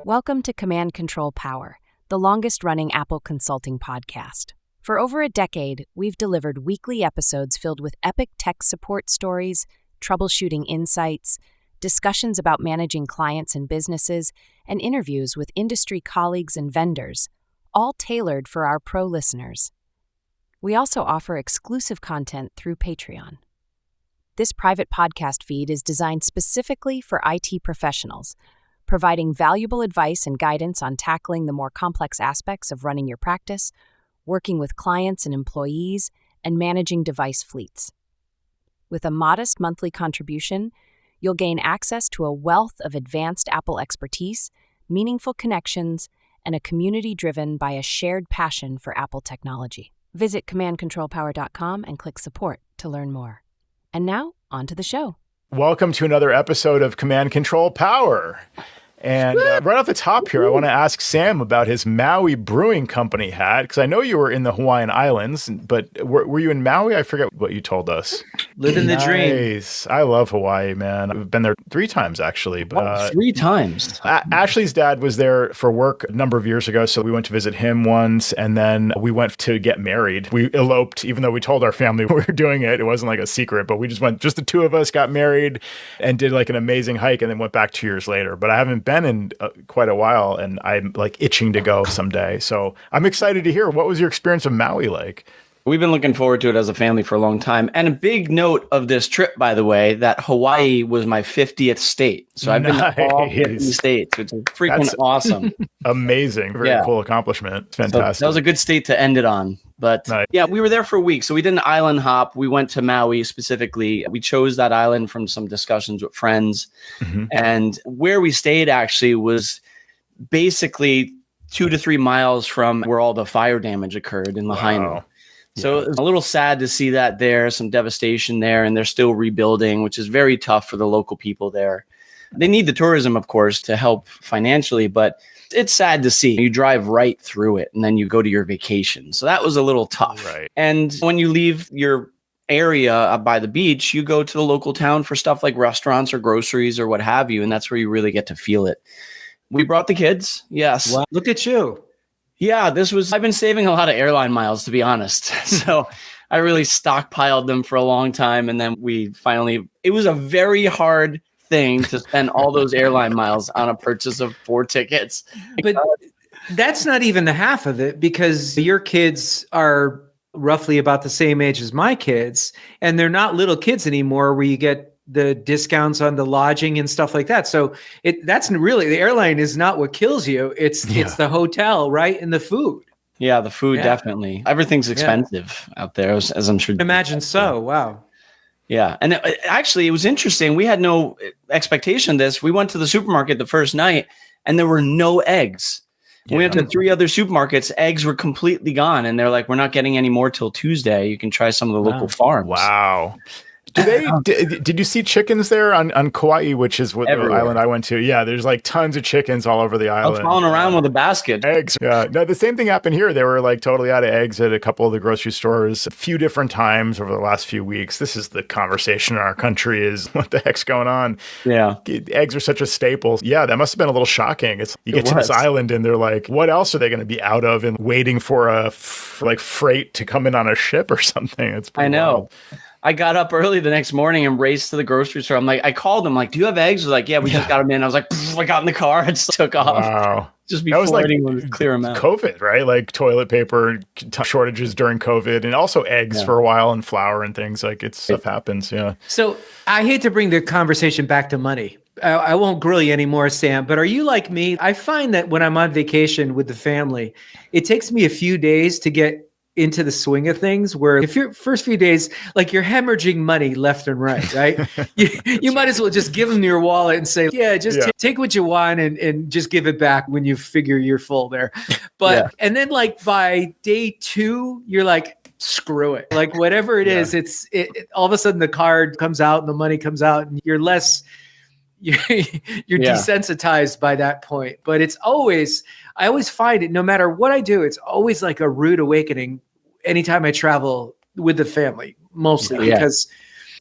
Welcome to Command Control Power, the longest-running Apple consulting podcast. For over a decade, we've delivered weekly episodes filled with epic tech support stories, troubleshooting insights, discussions about managing clients and businesses, and interviews with industry colleagues and vendors, all tailored for our pro listeners. We also offer exclusive content through Patreon. This private podcast feed is designed specifically for IT professionals, providing valuable advice and guidance on tackling the more complex aspects of running your practice, working with clients and employees, and managing device fleets. With a modest monthly contribution, you'll gain access to a wealth of advanced Apple expertise, meaningful connections, and a community driven by a shared passion for Apple technology. Visit commandcontrolpower.com and click support to learn more. And now, on to the show. Welcome to another episode of Command Control Power. And right off the top here, I want to ask Sam about his Maui Brewing Company hat, because I know you were in the Hawaiian Islands, but were you in Maui? I forget what you told us. Living the dream. Nice. I love Hawaii, man. I've been there 3 times, actually. But, 3 times? Ashley's dad was there for work a number of years ago, so we went to visit him once, and then we went to get married. We eloped, even though we told our family we were doing it. It wasn't like a secret, but we just the 2 of us got married and did like an amazing hike, and then went back 2 years later. But I haven't been in quite a while, and I'm like itching to go someday. So I'm excited to hear, what was your experience of Maui like? We've been looking forward to it as a family for a long time. And a big note of this trip, by the way, that Hawaii was my 50th state. So I've been to all 50 states, which is freaking awesome. Amazing. Very cool accomplishment. It's fantastic. So that was a good state to end it on. But yeah, we were there for a week. So we did an island hop. We went to Maui specifically. We chose that island from some discussions with friends. Mm-hmm. And where we stayed actually was basically 2 to 3 miles from where all the fire damage occurred in Lahaina. Wow. So it was a little sad to see that there, some devastation there, and they're still rebuilding, which is very tough for the local people there. They need the tourism, of course, to help financially, but it's sad to see. You drive right through it and then you go to your vacation. So that was a little tough. Right. And when you leave your area by the beach, you go to the local town for stuff like restaurants or groceries or what have you. And that's where you really get to feel it. We brought the kids. Yes. Wow. Look at you. Yeah, I've been saving a lot of airline miles, to be honest. So I really stockpiled them for a long time. And then it was a very hard thing to spend all those airline miles on a purchase of 4 tickets. But that's not even the half of it, because your kids are roughly about the same age as my kids, and they're not little kids anymore where you get the discounts on the lodging and stuff like that. So that's really, the airline is not what kills you. It's the hotel, right? And the food. Yeah, the food, definitely. Everything's expensive out there, as I'm sure. Imagine so. Wow. Yeah. And it was interesting. We had no expectation of this. We went to the supermarket the first night and there were no eggs. Yeah. We went to 3 other supermarkets. Eggs were completely gone. And they're like, we're not getting any more till Tuesday. You can try some of the local farms. Wow. Did you see chickens there on Kauai, which is what the island I went to? Yeah, there's like tons of chickens all over the island. I was following around with a basket. Eggs. Yeah. No, the same thing happened here. They were like totally out of eggs at a couple of the grocery stores a few different times over the last few weeks. This is the conversation in our country, is what the heck's going on? Yeah. Eggs are such a staple. Yeah, that must have been a little shocking. You get to this island and they're like, what else are they going to be out of and waiting for freight to come in on a ship or something? It's I know. Wild. I got up early the next morning and raced to the grocery store. I called them like, do you have eggs? They're like, yeah, we just got them in. I was like, I got in the car and took off. Wow. Just before anyone would clear them out. COVID, right? Like toilet paper shortages during COVID, and also eggs for a while, and flour and things. Stuff happens. Yeah. So I hate to bring the conversation back to money. I won't grill you anymore, Sam, but are you like me? I find that when I'm on vacation with the family, it takes me a few days to get into the swing of things, where if your first few days, like, you're hemorrhaging money left and right, you might as well just give them your wallet and say, take what you want and just give it back when you figure you're full there. But, and then like by day 2, you're like, screw it. Like whatever it is, it all of a sudden the card comes out and the money comes out and you're desensitized by that point. But I always find it, no matter what I do, it's always like a rude awakening anytime I travel with the family, mostly because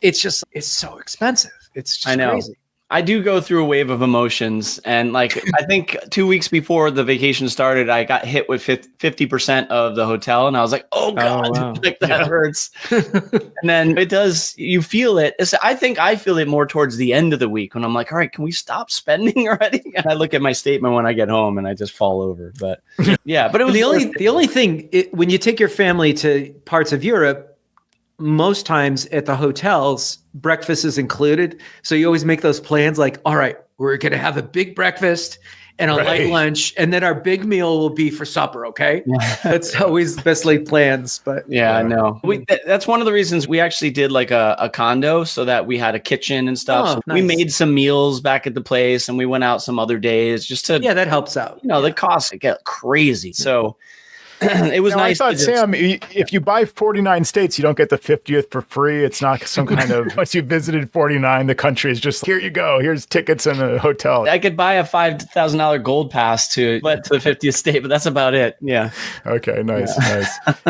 it's so expensive. It's just crazy. I do go through a wave of emotions. And like, I think 2 weeks before the vacation started, I got hit with 50% of the hotel. And I was like, oh God, wow. like that hurts. And then it does, you feel it. I think I feel it more towards the end of the week when I'm like, all right, can we stop spending already? And I look at my statement when I get home and I just fall over. But yeah, but it was the only thing, when you take your family to parts of Europe, most times at the hotels, breakfast is included. So you always make those plans like, all right, we're going to have a big breakfast and a light lunch, and then our big meal will be for supper, okay? That's always the best laid plans. But yeah, I know. That's one of the reasons we actually did like a condo so that we had a kitchen and stuff. So nice. We made some meals back at the place and we went out some other days just to... Yeah, that helps out. You know, the costs get crazy. So... it was nice. I thought, Sam, if you buy 49 states, you don't get the 50th for free. It's not some kind of, once you've visited 49, the country is just, here you go. Here's tickets and a hotel. I could buy a $5,000 gold pass to the 50th state, but that's about it. Yeah. Okay, nice.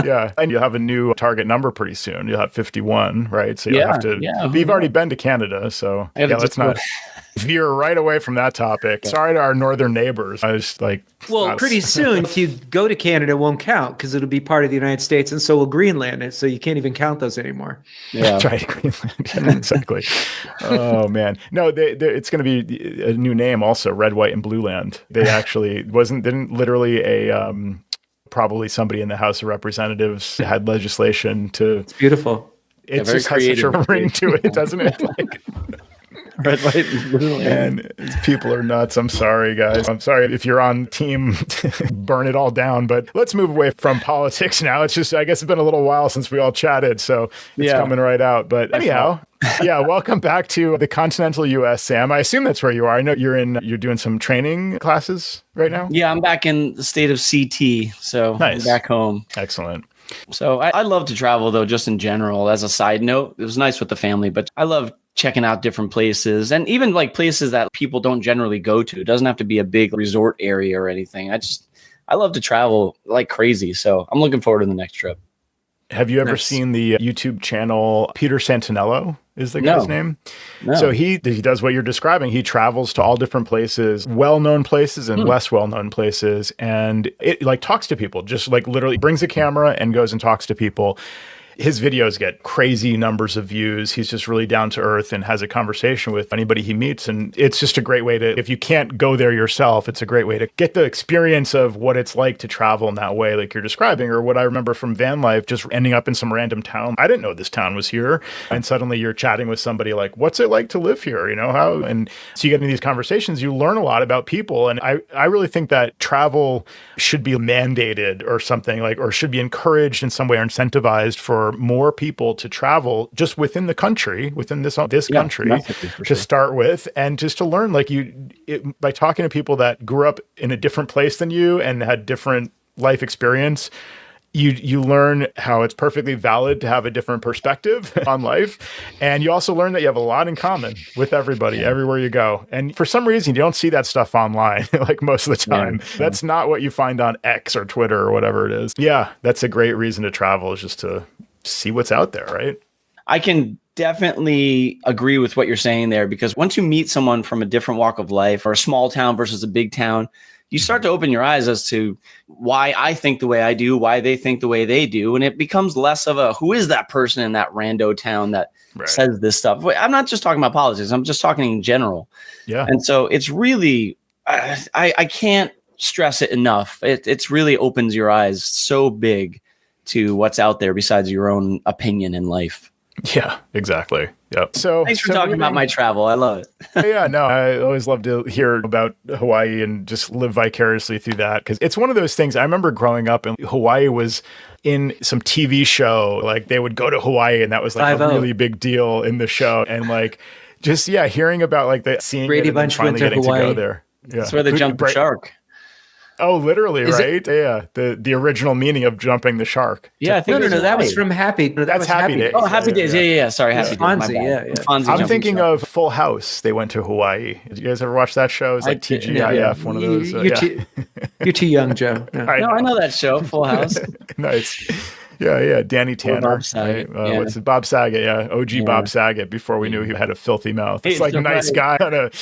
Yeah. And you'll have a new target number pretty soon. You'll have 51, right? So you'll have to, you've already been to Canada. So let's not veer right away from that topic. Sorry to our northern neighbors. I was like, well, pretty soon, if you go to Canada, it won't count because it'll be part of the United States, and so will Greenland. So you can't even count those anymore. Yeah, that's right, Greenland. Yeah, exactly. Oh man, no, it's going to be a new name also. Red, White, and Blue Land. They actually didn't literally probably somebody in the House of Representatives had legislation to. It's beautiful. It just has such a ring to it, doesn't it? Like, Red, White, and Blue Land. And people are nuts. I'm sorry, guys. I'm sorry if you're on team burn it all down. But let's move away from politics now. It's just, I guess it's been a little while since we all chatted, so it's coming right out. But anyhow, welcome back to the continental U.S., Sam. I assume that's where you are. I know you're doing some training classes right now. Yeah, I'm back in the state of CT, so nice. I'm back home. Excellent. So I love to travel, though, just in general. As a side note, it was nice with the family, but I love checking out different places and even like places that people don't generally go to. It doesn't have to be a big resort area or anything. I love to travel like crazy. So I'm looking forward to the next trip. Have you ever seen the YouTube channel Peter Santinello is the guy's name? No. So he does what you're describing. He travels to all different places, well-known places and less well-known places. And it like talks to people, just like literally brings a camera and goes and talks to people. His videos get crazy numbers of views. He's just really down to earth and has a conversation with anybody he meets. And it's just a great way to, if you can't go there yourself, it's a great way to get the experience of what it's like to travel in that way, like you're describing, or what I remember from van life, just ending up in some random town. I didn't know this town was here. And suddenly you're chatting with somebody like, what's it like to live here? You know, how? And so you get into these conversations, you learn a lot about people. And I really think that travel should be mandated or something like, or should be encouraged in some way or incentivized for more people to travel just within the country, within this country to start with, and just to learn by talking to people that grew up in a different place than you and had different life experience. You learn how it's perfectly valid to have a different perspective on life. And you also learn that you have a lot in common with everybody, everywhere you go. And for some reason, you don't see that stuff online, like most of the time. Yeah. That's not what you find on X or Twitter or whatever it is. Yeah, that's a great reason to travel, is just to see what's out there, right? I can definitely agree with what you're saying there, because once you meet someone from a different walk of life or a small town versus a big town, you start to open your eyes as to why I think the way I do, why they think the way they do. And it becomes less of a, who is that person in that rando town that says this stuff? I'm not just talking about politics. I'm just talking in general. Yeah. And so it's really, I can't stress it enough. It's really opens your eyes so big to what's out there besides your own opinion in life. Yeah, exactly. Yep. So thanks for talking about my travel. I love it. Yeah, no, I always love to hear about Hawaii and just live vicariously through that, because it's one of those things. I remember growing up and Hawaii was in some TV show, like they would go to Hawaii and that was like a really big deal in the show. And like, just, hearing about like the seeing Brady it and Bunch finally getting Hawaii. to go there. Yeah. That's where they jumped the shark. Oh, literally, right? Yeah, the original meaning of jumping the sark. Yeah, I think no, that was from Happy. No, that's Happy Days. Oh, Happy Days. Yeah. Sorry, Happy Days. Fonzie, Fonzie I'm thinking of Full House. They went to Hawaii. Did you guys ever watch that show? It's like TGIF, one of those. You're too young, Joe. No, I know that show, Full House. Nice. Yeah. Danny Tanner. Bob Saget. Right? What's it? Bob Saget. Yeah. OG Bob Saget before we knew he had a filthy mouth. It's like a nice guy.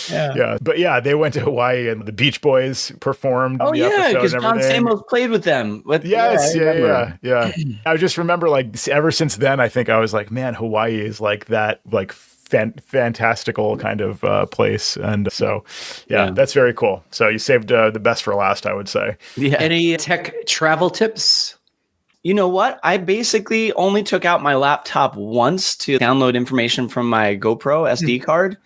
Yeah. But yeah, they went to Hawaii and the Beach Boys performed in the episode because and John everything. Stamos played with them. Yeah. I just remember like ever since then, I think I was like, man, Hawaii is like that, like fantastical kind of place. And so, that's very cool. So you saved the best for last, I would say. Yeah. Any tech travel tips? You know what? I basically only took out my laptop once to download information from my GoPro SD card.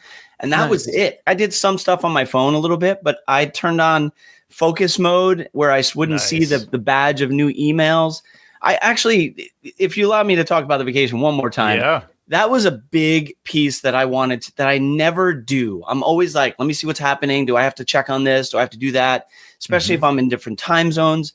And that was it. I did some stuff on my phone a little bit, but I turned on focus mode where I wouldn't see the badge of new emails. I actually, if you allow me to talk about the vacation one more time, that was a big piece that I wanted to, that I never do. I'm always like, let me see what's happening. Do I have to check on this? Do I have to do that? Especially if I'm in different time zones.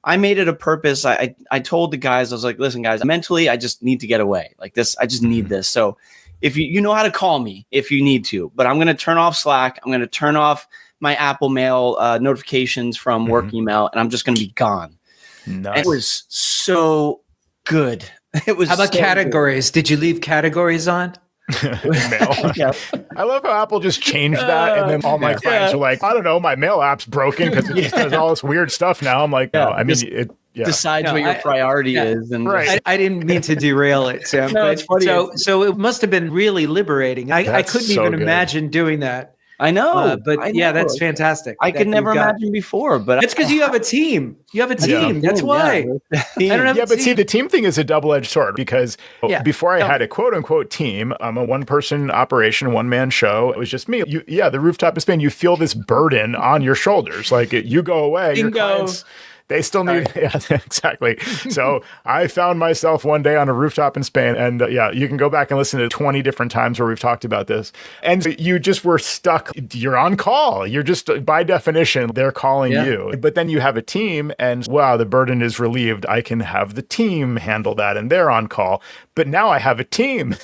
I made it a purpose. I told the guys, I was like, listen, guys, mentally, I just need to get away like this. I just need this. So if you know how to call me if you need to, but I'm going to turn off Slack. I'm going to turn off my Apple Mail notifications from work email, and I'm just going to be gone. Nice. It was so good. It was. How about categories? Did you leave categories on? Mail. I love how Apple just changed that, and then all my clients are like, I don't know, my mail app's broken because it just does all this weird stuff now. I'm like, no, I mean, it decides what your priority is. And I didn't mean to derail it, Sam. No, it's funny. So it must have been really liberating. I couldn't even imagine doing that. I know, that's fantastic. I could never imagine before, but it's because you have a team. You have a team. That's why. I don't have but see, the team thing is a double-edged sword because before I had a quote-unquote team, I'm a one-person operation, one-man show. It was just me. The rooftop is Spain. You feel this burden on your shoulders. Like you go away, your clients, they still need, exactly. So I found myself one day on a rooftop in Spain, and you can go back and listen to 20 different times where we've talked about this. And you just were stuck. You're on call. You're just, by definition, they're calling you. But then you have a team, and wow, the burden is relieved. I can have the team handle that, and they're on call. But now I have a team.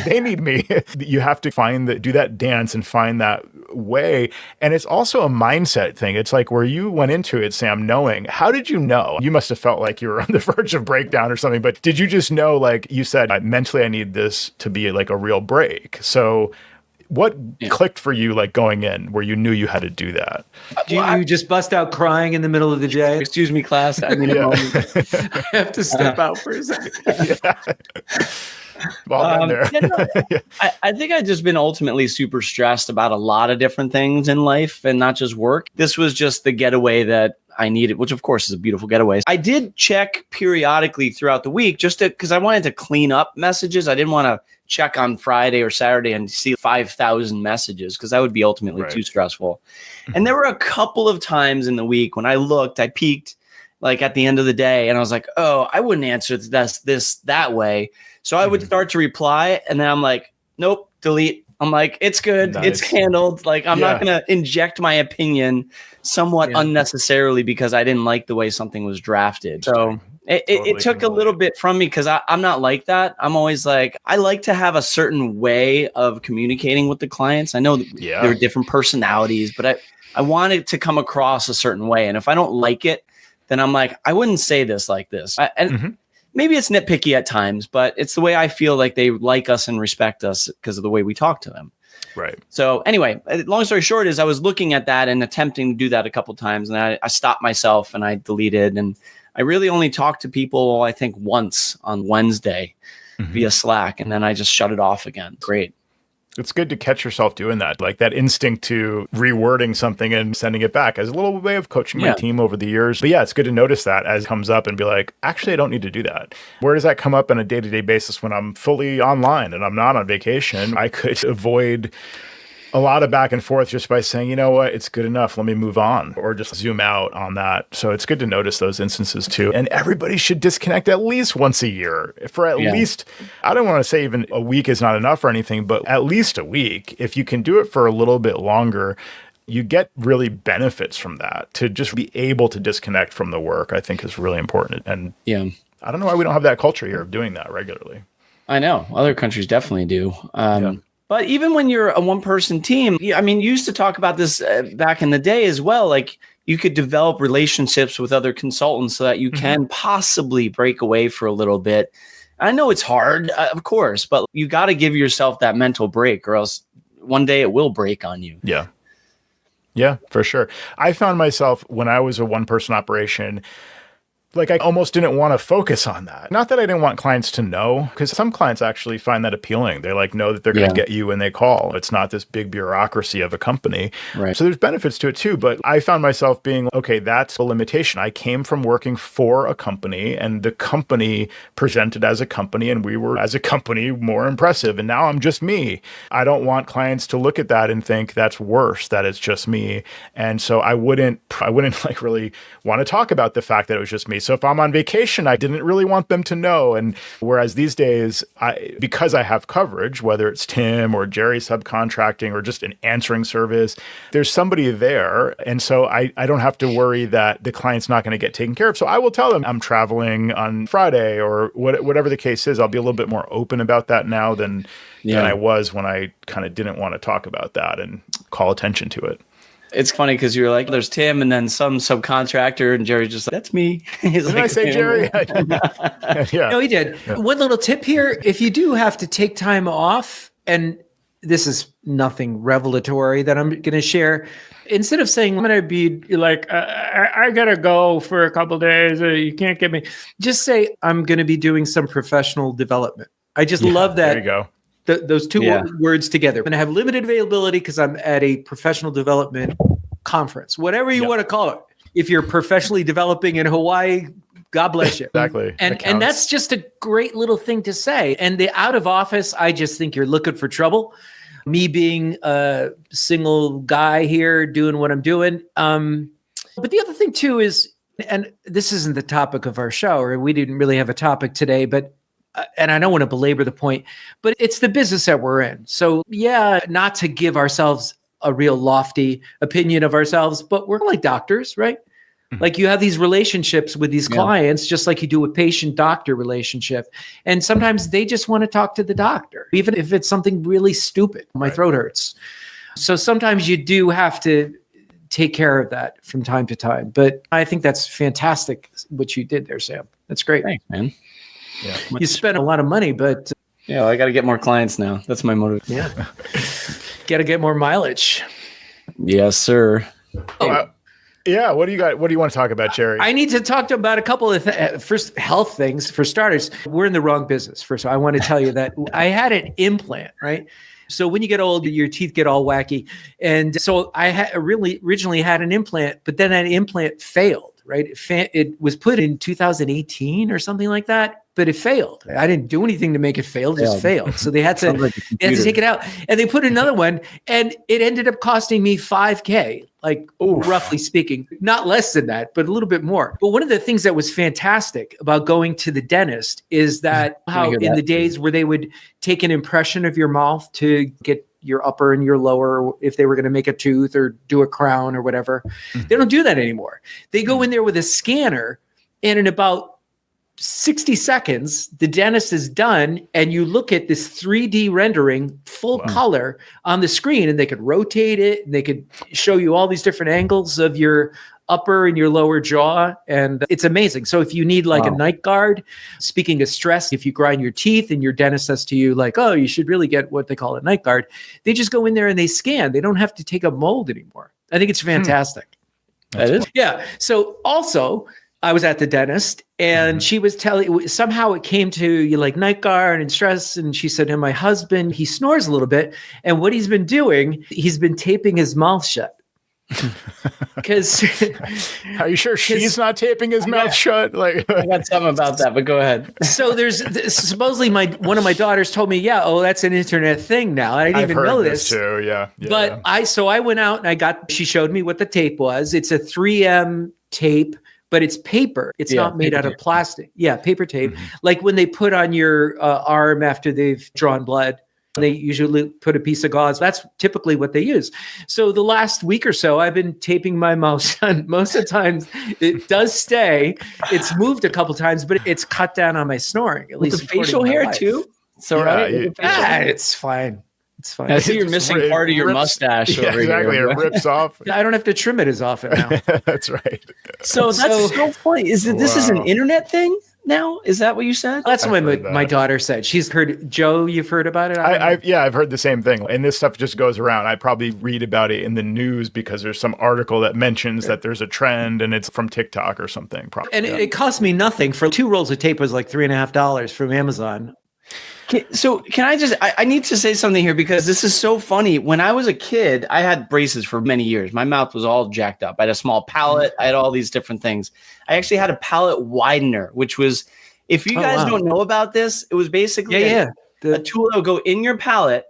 They need me. You have to do that dance and find that way. And it's also a mindset thing. It's like where you went into it, Sam, knowing, how did you know? You must have felt like you were on the verge of breakdown or something, but did you just know, like you said, mentally I need this to be like a real break? So what clicked for you, like going in where you knew you had to do that? You just bust out crying in the middle of the day? Excuse me, class. I mean, I have to step out for a second. I think I've just been ultimately super stressed about a lot of different things in life and not just work. This was just the getaway that I needed, which of course is a beautiful getaway. I did check periodically throughout the week just because I wanted to clean up messages. I didn't want to check on Friday or Saturday and see 5,000 messages because that would be ultimately too stressful. And there were a couple of times in the week when I peeked like at the end of the day and I was like, oh, I wouldn't answer this that way. So I would start to reply and then I'm like, nope, delete. I'm like, it's good. Nice. It's handled. Like, I'm not going to inject my opinion somewhat unnecessarily because I didn't like the way something was drafted. So it took a little bit from me because I'm not like that. I'm always like, I like to have a certain way of communicating with the clients. I know there are different personalities, but I want it to come across a certain way. And if I don't like it, then I'm like, I wouldn't say this like this. Maybe it's nitpicky at times, but it's the way I feel like they like us and respect us because of the way we talk to them. Right. So anyway, long story short is I was looking at that and attempting to do that a couple of times. And I stopped myself and I deleted. And I really only talked to people, I think, once on Wednesday via Slack. And then I just shut it off again. Great. It's good to catch yourself doing that, like that instinct to rewording something and sending it back as a little way of coaching my team over the years. But it's good to notice that as it comes up and be like, actually, I don't need to do that. Where does that come up on a day-to-day basis when I'm fully online and I'm not on vacation? I could avoid a lot of back and forth just by saying, you know what, it's good enough. Let me move on or just zoom out on that. So it's good to notice those instances too. And everybody should disconnect at least once a year for at least, I don't want to say even a week is not enough or anything, but at least a week. If you can do it for a little bit longer, you get really benefits from that. To just be able to disconnect from the work, I think is really important. And I don't know why we don't have that culture here of doing that regularly. I know other countries definitely do. But even when you're a one-person team, I mean, you used to talk about this back in the day as well. Like you could develop relationships with other consultants so that you can possibly break away for a little bit. I know it's hard, of course, but you got to give yourself that mental break, or else one day it will break on you. Yeah. Yeah, for sure. I found myself when I was a one-person operation, like I almost didn't want to focus on that. Not that I didn't want clients to know, because some clients actually find that appealing. They like know that they're going to get you when they call. It's not this big bureaucracy of a company. Right. So there's benefits to it too. But I found myself being, okay, that's a limitation. I came from working for a company, and the company presented as a company, and we were as a company more impressive. And now I'm just me. I don't want clients to look at that and think that's worse, that it's just me. And so I wouldn't like really want to talk about the fact that it was just me. So if I'm on vacation, I didn't really want them to know. And whereas these days, because I have coverage, whether it's Tim or Jerry subcontracting or just an answering service, there's somebody there. And so I don't have to worry that the client's not going to get taken care of. So I will tell them I'm traveling on Friday or whatever the case is. I'll be a little bit more open about that now than I was when I kind of didn't want to talk about that and call attention to it. It's funny because you're like, there's Tim and then some subcontractor, and Jerry's just like, that's me. He's Didn't I say Jerry? Yeah. No, he did. Yeah. One little tip here. If you do have to take time off, and this is nothing revelatory that I'm going to share, instead of saying, I'm going to be like, I got to go for a couple of days, you can't get me, just say, I'm going to be doing some professional development. I just love that. There you go. Those two words together. I'm going to have limited availability because I'm at a professional development conference, whatever you want to call it. If you're professionally developing in Hawaii, God bless you. Exactly. And that's just a great little thing to say. And the out of office, I just think you're looking for trouble. Me being a single guy here doing what I'm doing. But the other thing too is, and this isn't the topic of our show, or we didn't really have a topic today, but and I don't want to belabor the point, but it's the business that we're in. So not to give ourselves a real lofty opinion of ourselves, but we're like doctors, right? Mm-hmm. Like you have these relationships with these clients, just like you do a patient-doctor relationship. And sometimes they just want to talk to the doctor, even if it's something really stupid. My throat hurts. So sometimes you do have to take care of that from time to time. But I think that's fantastic what you did there, Sam. That's great. Thanks, man. Yeah. You spent a lot of money, but I got to get more clients now. That's my motive. Yeah. Got to get more mileage. Yes, sir. What do you got? What do you want to talk about, Jerry? I need to talk about a couple of first health things. For starters, we're in the wrong business. First, I want to tell you that I had an implant, right? So when you get old, your teeth get all wacky. And so I originally had an implant, but then that implant failed, right? It was put in 2018 or something like that, but it failed. I didn't do anything to make it fail, it just failed. So they had to take it out, and they put another one, and it ended up costing me $5,000, like roughly speaking, not less than that, but a little bit more. But one of the things that was fantastic about going to the dentist is that how in the days where they would take an impression of your mouth to get your upper and your lower, if they were going to make a tooth or do a crown or whatever, they don't do that anymore. They go in there with a scanner, and in about 60 seconds, the dentist is done, and you look at this 3D rendering, full color on the screen, and they could rotate it, and they could show you all these different angles of your upper and your lower jaw, and it's amazing. So if you need like a night guard, speaking of stress, if you grind your teeth and your dentist says to you like, oh, you should really get what they call a night guard, they just go in there and they scan. They don't have to take a mold anymore. I think it's fantastic. That is? Yeah. So also, I was at the dentist, and she was telling, somehow it came to you like night guard and stress. And she said, my husband, he snores a little bit. And what he's been doing, he's been taping his mouth shut. Because are you sure she's not taping his mouth shut? Like I got something about that, but go ahead. So there's supposedly one of my daughters told me, that's an internet thing now. I didn't even know this too. Yeah. But I went out and she showed me what the tape was. It's a 3M tape, but it's paper. It's not made out of plastic. Yeah, paper tape. Mm-hmm. Like when they put on your arm after they've drawn blood, they usually put a piece of gauze. That's typically what they use. So the last week or so, I've been taping my mouth shut. Most of the times, it does stay. It's moved a couple times, but it's cut down on my snoring. At least the facial hair too. So it's fine. It's fine. I see you're missing part of your mustache over exactly. here. It rips off. I don't have to trim it as often now. That's right. So that's so funny. This is an internet thing now? Is that what you said? That's what my daughter said. She's heard. Joe, you've heard about it? I've heard the same thing. And this stuff just goes around. I probably read about it in the news because there's some article that mentions that there's a trend and it's from TikTok or something. Probably. And it cost me nothing. For 2 rolls of tape was like $3.50 from Amazon. So can I need to say something here because this is so funny. When I was a kid, I had braces for many years. My mouth was all jacked up. I had a small palate. I had all these different things. I actually had a palate widener, which was, if you guys don't know about this, it was basically a tool that would go in your palate.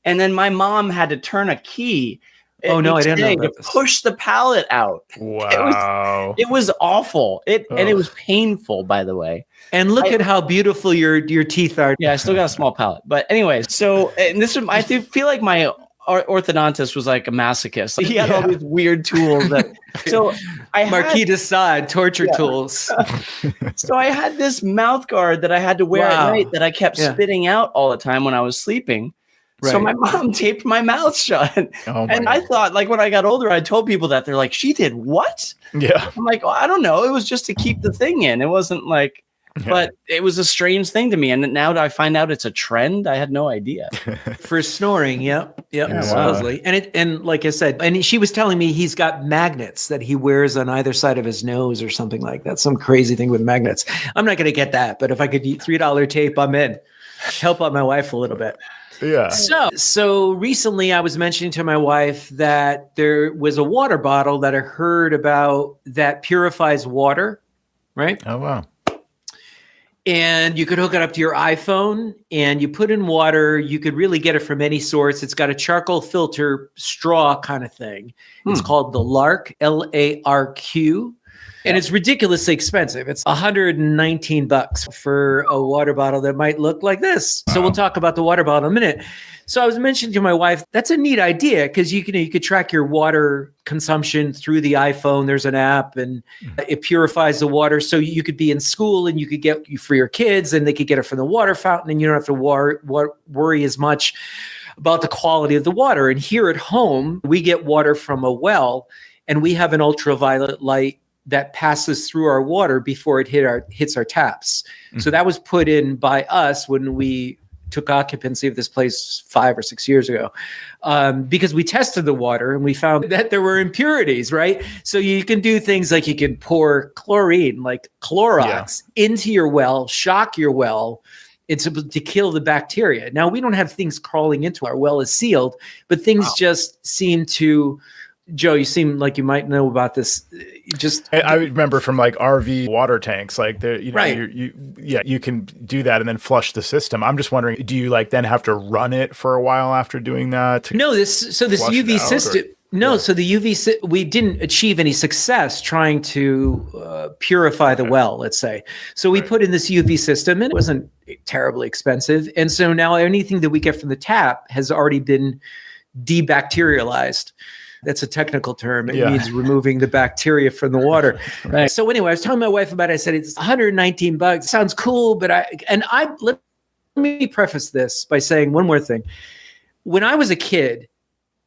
And then my mom had to turn a key. I didn't know about to push the palate out. Wow. It was awful. And it was painful, by the way. And look at how beautiful your teeth are. Yeah, I still got a small palate. But anyway, so and this is, I feel like my orthodontist was like a masochist. Like he had all these weird tools so I Marquis de Sade torture tools. So I had this mouth guard that I had to wear at night that I kept spitting out all the time when I was sleeping. Right. So my mom taped my mouth shut. And I thought, like, when I got older, I told people that. They're like, she did what? Yeah. I'm like, I don't know. It was just to keep the thing in. It wasn't like, but it was a strange thing to me. And now that I find out it's a trend, I had no idea. For snoring, supposedly. And like I said, and she was telling me he's got magnets that he wears on either side of his nose or something like that. Some crazy thing with magnets. I'm not going to get that. But if I could eat $3 tape, I'm in. Help out my wife a little bit. Yeah. So recently I was mentioning to my wife that there was a water bottle that I heard about that purifies water, right? Oh, wow. And you could hook it up to your iPhone and you put in water. You could really get it from any source. It's got a charcoal filter straw kind of thing. It's called the Larq, Larq. And it's ridiculously expensive. It's $119 for a water bottle that might look like this. So we'll talk about the water bottle in a minute. So I was mentioning to my wife, that's a neat idea because you could track your water consumption through the iPhone. There's an app and it purifies the water. So you could be in school and you could get for your kids and they could get it from the water fountain and you don't have to worry as much about the quality of the water. And here at home, we get water from a well and we have an ultraviolet light that passes through our water before it hits our taps. So that was put in by us when we took occupancy of this place 5 or 6 years ago, because we tested the water and we found that there were impurities, right? So you can do things like you can pour chlorine, like Clorox, into your well, shock your well. It's to kill the bacteria. Now, we don't have things crawling into our well is sealed, but things just seem to... Joe, you seem like you might know about this. I remember from like RV water tanks, like you can do that and then flush the system. I'm just wondering, do you like then have to run it for a while after doing that? No, this UV system. So the UV, we didn't achieve any success trying to purify the well, let's say. So we put in this UV system and it wasn't terribly expensive. And so now anything that we get from the tap has already been debacterialized. That's a technical term. It means removing the bacteria from the water. Right. So anyway, I was telling my wife about it. I said, it's $119. Sounds cool, but let me preface this by saying one more thing. When I was a kid,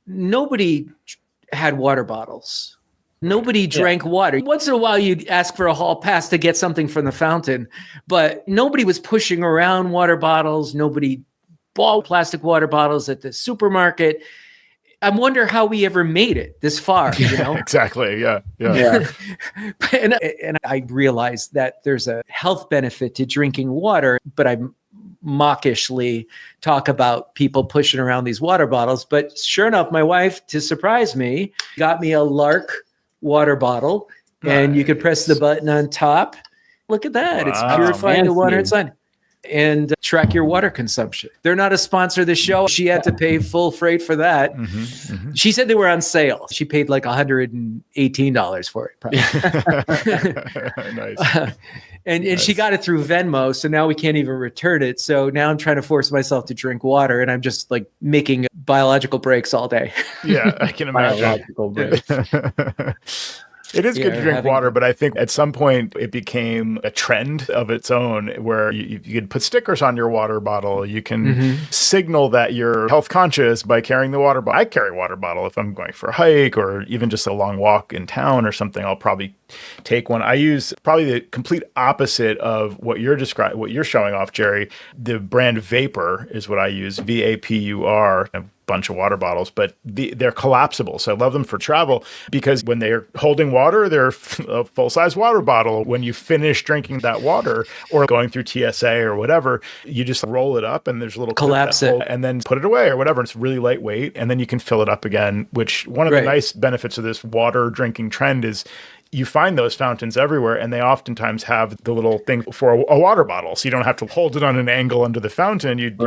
nobody had water bottles. Nobody drank water. Once in a while, you'd ask for a hall pass to get something from the fountain, but nobody was pushing around water bottles. Nobody bought plastic water bottles at the supermarket. I wonder how we ever made it this far, you know? Exactly. Yeah. and I realized that there's a health benefit to drinking water, but I mockishly talk about people pushing around these water bottles. But sure enough, my wife, to surprise me, got me a Larq water bottle, and you could press the button on top. Look at that. Wow, it's purifying the water inside. And track your water consumption. They're not a sponsor of the show. She had to pay full freight for that. She said they were on sale. She paid like $118 for it. Probably. Nice. And she got it through Venmo, so now we can't even return it. So now I'm trying to force myself to drink water, and I'm just like making biological breaks all day. Yeah, I can imagine. Biological breaks. It is good to drink water, but I think at some point it became a trend of its own where you could put stickers on your water bottle. You can signal that you're health conscious by carrying the water bottle. I carry a water bottle if I'm going for a hike or even just a long walk in town or something. I'll probably take one. I use probably the complete opposite of what you're showing off, Jerry. The brand Vapor is what I use, VAPUR. Bunch of water bottles, but they're collapsible. So I love them for travel because when they're holding water, they're a full-size water bottle. When you finish drinking that water or going through TSA or whatever, you just roll it up and there's a little collapse it and then put it away or whatever. It's really lightweight and then you can fill it up again, which one of the nice benefits of this water drinking trend is you find those fountains everywhere, and they oftentimes have the little thing for a water bottle. So you don't have to hold it on an angle under the fountain. You've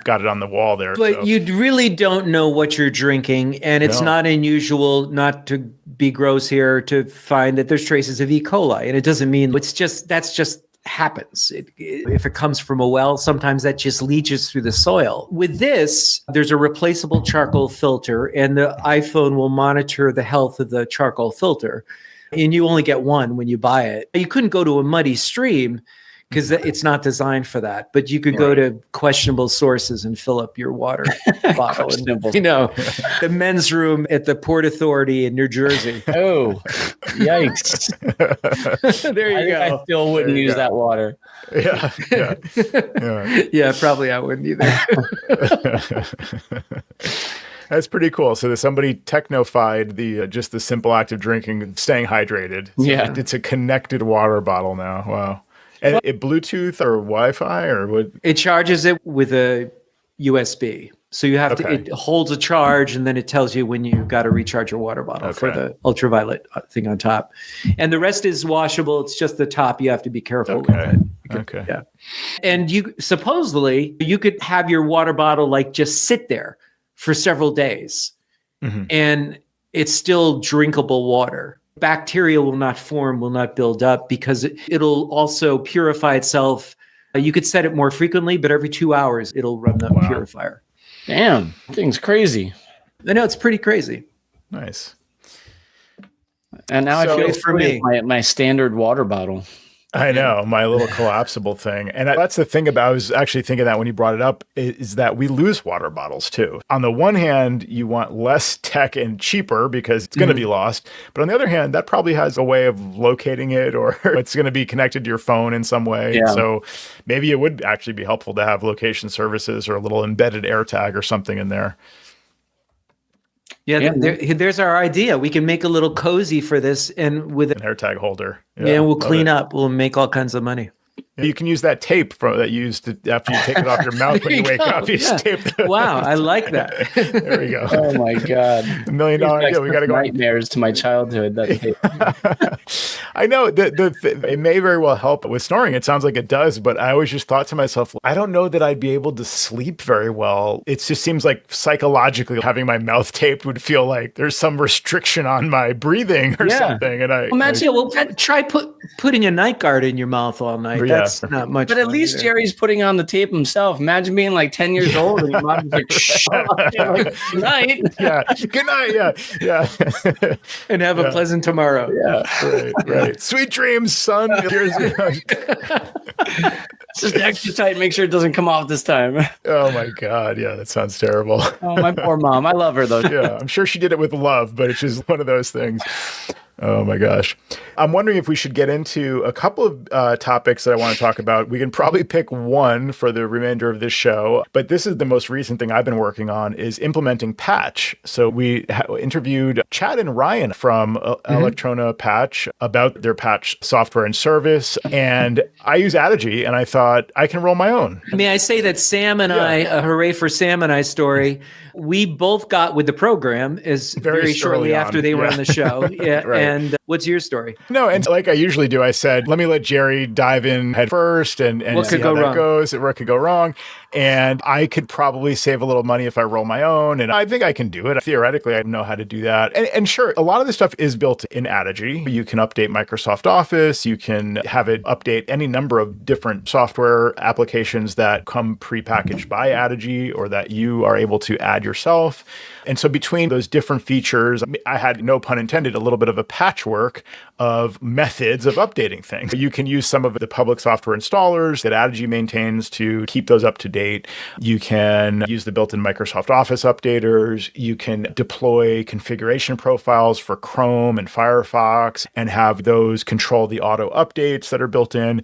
got it on the wall there. But you really don't know what you're drinking, and it's not unusual, not to be gross here, to find that there's traces of E. coli. And it doesn't mean that's just happens. If it comes from a well, sometimes that just leaches through the soil. With this, there's a replaceable charcoal filter, and the iPhone will monitor the health of the charcoal filter. And you only get one when you buy it. You couldn't go to a muddy stream because it's not designed for that. But you could go to questionable sources and fill up your water bottle. And, the men's room at the Port Authority in New Jersey. Oh, yikes. There you go. I still wouldn't use that water. Yeah, probably I wouldn't either. That's pretty cool. So somebody technofied just the simple act of drinking, staying hydrated. So it's a connected water bottle now. Wow. And it Bluetooth or Wi-Fi or what? It charges it with a USB. So you have to, it holds a charge and then it tells you when you got to recharge your water bottle for the ultraviolet thing on top. And the rest is washable. It's just the top. You have to be careful with it. Yeah. And you could have your water bottle like just sit there for several days, and it's still drinkable water. Bacteria will not form, will not build up because it'll also purify itself. You could set it more frequently, but every 2 hours it'll run the purifier. Damn, thing's crazy. I know, it's pretty crazy. Nice. And now I feel for me my standard water bottle. I know, my little collapsible thing. And that's the thing about, I was actually thinking that when you brought it up, is that we lose water bottles too. On the one hand, you want less tech and cheaper because it's going to be lost. But on the other hand, that probably has a way of locating it, or it's going to be connected to your phone in some way. Yeah. So maybe it would actually be helpful to have location services or a little embedded AirTag or something in there. Yeah, there's our idea. We can make a little cozy for this, and with an AirTag holder. Yeah, we'll clean up. We'll make all kinds of money. You can use that tape that you used after you take it off your mouth when you wake up. You just tape it. Wow, I like that. There we go. Oh my God. $1 million idea. We got to go. Nightmares to my childhood. That tape. I know it may very well help with snoring. It sounds like it does, but I always just thought to myself, I don't know that I'd be able to sleep very well. It just seems like psychologically having my mouth taped would feel like there's some restriction on my breathing or something. And try putting a night guard in your mouth all night. That's not much. But at least either. Jerry's putting on the tape himself. Imagine being like 10 years old and your mom's like, good night. Yeah. Good night. Yeah. And have a pleasant tomorrow. Yeah. Right. Sweet dreams, son. Just extra tight. Make sure it doesn't come off this time. Oh my God. Yeah. That sounds terrible. Oh, my poor mom. I love her though. Yeah. I'm sure she did it with love, but it's just one of those things. Oh my gosh. I'm wondering if we should get into a couple of topics that I want to talk about. We can probably pick one for the remainder of this show, but this is the most recent thing I've been working on is implementing Patch. So we interviewed Chad and Ryan from Alectrona Patch about their Patch software and service. And I use Addigy and I thought I can roll my own. May I say that Sam and I, a hooray for Sam and I story, we both got with the program is very shortly after they were on the show. Yeah. Right. And what's your story? No, and like I usually do, I said, let me let Jerry dive in head first and see how that goes, where it could go wrong. And I could probably save a little money if I roll my own. And I think I can do it. Theoretically, I know how to do that. And sure, a lot of this stuff is built in Addigy. You can update Microsoft Office. You can have it update any number of different software applications that come prepackaged by Addigy or that you are able to add yourself. And so between those different features, I had, no pun intended, a little bit of a patchwork of methods of updating things. You can use some of the public software installers that Addigy maintains to keep those up to date. You can use the built-in Microsoft Office updaters. You can deploy configuration profiles for Chrome and Firefox and have those control the auto updates that are built in.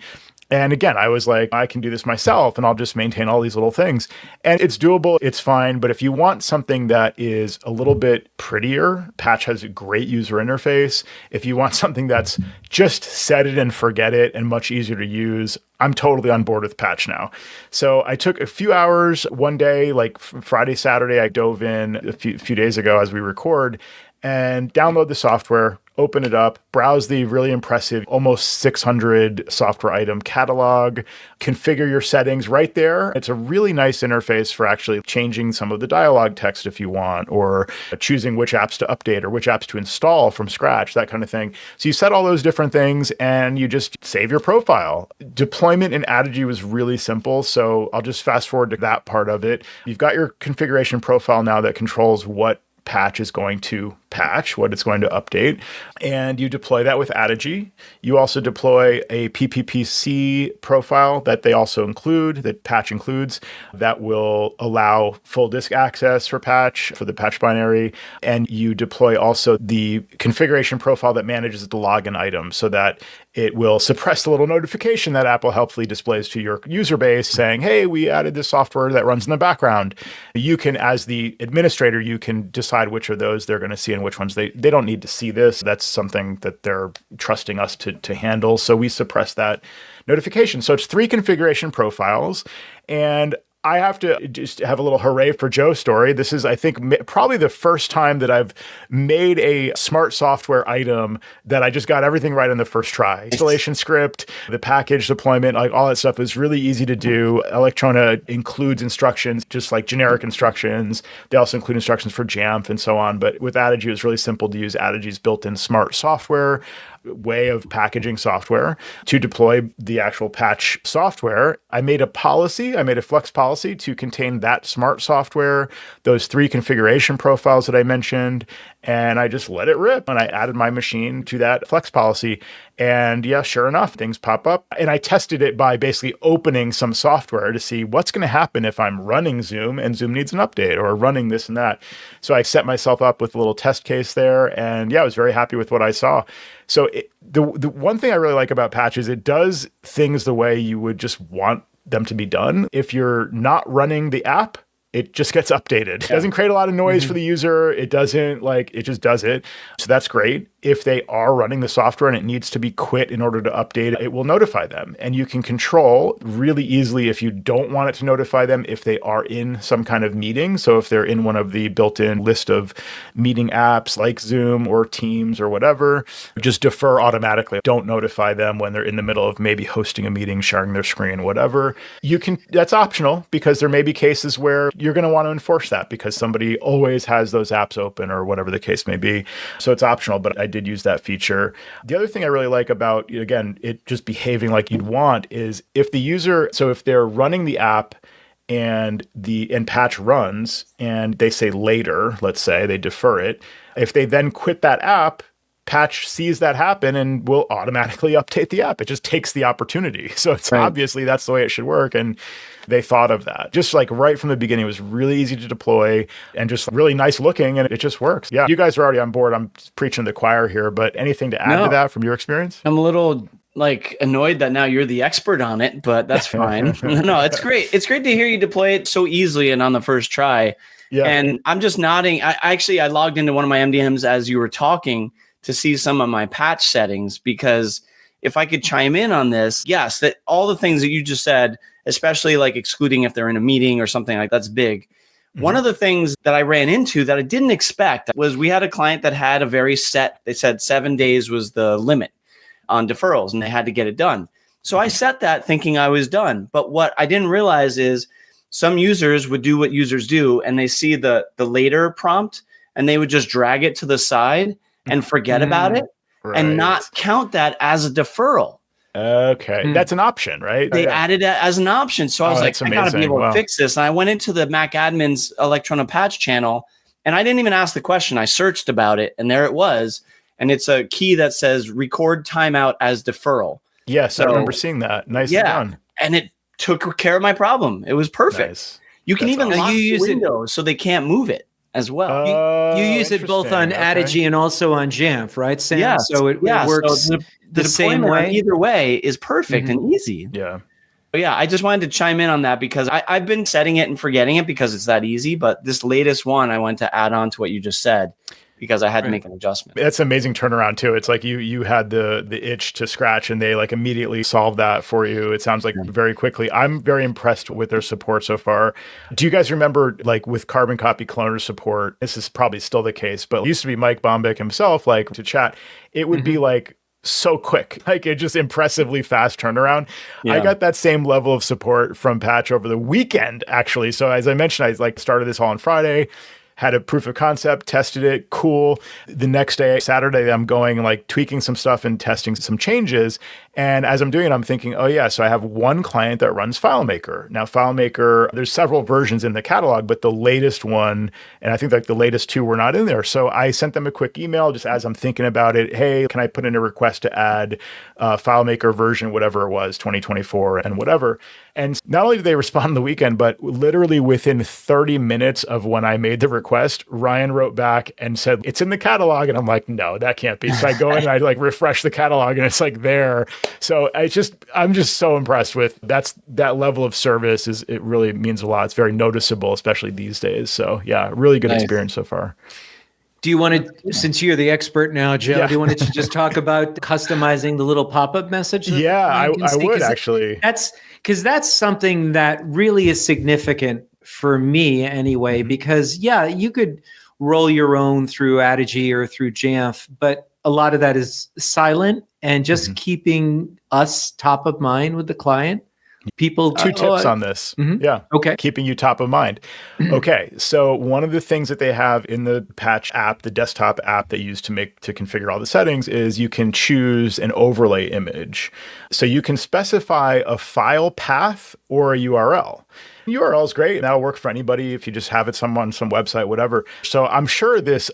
And again, I was like, I can do this myself and I'll just maintain all these little things. And it's doable, it's fine. But if you want something that is a little bit prettier, Patch has a great user interface. If you want something that's just set it and forget it and much easier to use, I'm totally on board with Patch now. So I took a few hours one day, like Friday, Saturday, I dove in a few days ago as we record and download the software, open it up, browse the really impressive almost 600 software item catalog, configure your settings right there. It's a really nice interface for actually changing some of the dialogue text if you want, or choosing which apps to update or which apps to install from scratch, that kind of thing. So you set all those different things and you just save your profile. Deployment in Addigy was really simple. So I'll just fast forward to that part of it. You've got your configuration profile now that controls what Patch is going to patch, what it's going to update, and you deploy that with Addigy. You also deploy a PPPC profile that they also include, that Patch includes, that will allow full disk access for Patch, for the Patch binary, and you deploy also the configuration profile that manages the login items so that it will suppress the little notification that Apple helpfully displays to your user base saying, hey, we added this software that runs in the background. You can, as the administrator, you can decide which of those they're going to see and which ones they don't need to see this. That's something that they're trusting us to handle. So we suppress that notification. So it's 3 configuration profiles. And I have to just have a little hooray for Joe story. This is, I think, probably the first time that I've made a smart software item that I just got everything right on the first try. Installation script, the package deployment, like all that stuff was really easy to do. Alectrona includes instructions, just like generic instructions. They also include instructions for Jamf and so on. But with Addigy, it was really simple to use Addigy's built-in smart software way of packaging software to deploy the actual Patch software. I made a flex policy to contain that smart software, those 3 configuration profiles that I mentioned, and I just let it rip. And I added my machine to that flex policy. And yeah, sure enough, things pop up. And I tested it by basically opening some software to see what's going to happen if I'm running Zoom and Zoom needs an update, or running this and that. So I set myself up with a little test case there. And yeah, I was very happy with what I saw. So the one thing I really like about Patch is it does things the way you would just want them to be done. If you're not running the app, it just gets updated. It doesn't create a lot of noise for the user. It doesn't it just does it. So that's great. If they are running the software and it needs to be quit in order to update, it will notify them. And you can control really easily if you don't want it to notify them if they are in some kind of meeting. So if they're in one of the built-in list of meeting apps like Zoom or Teams or whatever, just defer automatically. Don't notify them when they're in the middle of maybe hosting a meeting, sharing their screen, whatever. That's optional because there may be cases where you're going to want to enforce that because somebody always has those apps open or whatever the case may be. So it's optional, but I did use that feature. The other thing I really like about, again, it just behaving like you'd want is if they're running the app and Patch runs and they say later, let's say they defer it, if they then quit that app, Patch sees that happen and will automatically update the app. It just takes the opportunity. So it's obviously that's the way it should work. And they thought of that. Just like right from the beginning, it was really easy to deploy and just really nice looking, and it just works. Yeah, you guys are already on board. I'm preaching to the choir here, but anything to add to that from your experience? I'm a little annoyed that now you're the expert on it, but that's fine. No, it's great. It's great to hear you deploy it so easily and on the first try. Yeah. And I'm just nodding. I logged into one of my MDMs as you were talking to see some of my patch settings, because if I could chime in on this, yes, that all the things that you just said, especially like excluding if they're in a meeting or something like that's big. Mm-hmm. One of the things that I ran into that I didn't expect was we had a client that had a very set, they said 7 days was the limit on deferrals and they had to get it done. So I set that thinking I was done. But what I didn't realize is some users would do what users do and they see the later prompt and they would just drag it to the side and forget about it and not count that as a deferral. Okay. That's an option, right? They added it as an option. So I was like, I got to be able to fix this. And I went into the Mac admin's Alectrona Patch channel and I didn't even ask the question. I searched about it and there it was. and it's a key that says record timeout as deferral. Yes, I remember seeing that. Nicely done. And it took care of my problem. It was perfect. Nice. You can even lock the windows so they can't move it as well. You use it both on Addigy and also on Jamf, right, Sam? Yeah. So it works so the same way. Either way is perfect and easy. Yeah. But yeah, I just wanted to chime in on that because I've been setting it and forgetting it because it's that easy. But this latest one, I went to add on to what you just said because I had to make an adjustment. That's an amazing turnaround too. It's like you had the itch to scratch and they like immediately solved that for you. It sounds like very quickly. I'm very impressed with their support so far. Do you guys remember like with Carbon Copy Cloner support, this is probably still the case, but it used to be Mike Bombick himself, like to chat, it would be like so quick, like it just impressively fast turnaround. I got that same level of support from Patch over the weekend, actually. So as I mentioned, I like started this all on Friday, had a proof of concept, tested it, cool. The next day, Saturday, I'm going and like tweaking some stuff and testing some changes. And as I'm doing it, I'm thinking, oh yeah, so I have one client that runs FileMaker. Now FileMaker, there's several versions in the catalog, but the latest one, and I think like the latest two were not in there. So I sent them a quick email just as I'm thinking about it. Hey, can I put in a request to add FileMaker version, whatever it was, 2024 and whatever. And not only did they respond on the weekend, but literally within 30 minutes of when I made the request, Ryan wrote back and said, it's in the catalog. And I'm like, no, that can't be. So I go in and I like refresh the catalog and it's like there. So I'm just so impressed with that level of service it really means a lot. It's very noticeable, especially these days. So yeah, really good experience so far. Do you want to, since you're the expert now, Joe, do you want to just talk about customizing the little pop-up message? Yeah, I would actually. That's something that really is significant for me anyway, because you could roll your own through Addigy or through Jamf, but a lot of that is silent and just keeping us top of mind with the client. People, two tips on this. Yeah. Okay. Keeping you top of mind. Okay. So one of the things that they have in the Patch app, the desktop app they use to configure all the settings is you can choose an overlay image. So you can specify a file path or a URL. URL is great. That'll work for anybody if you just have it on some website, whatever. So I'm sure this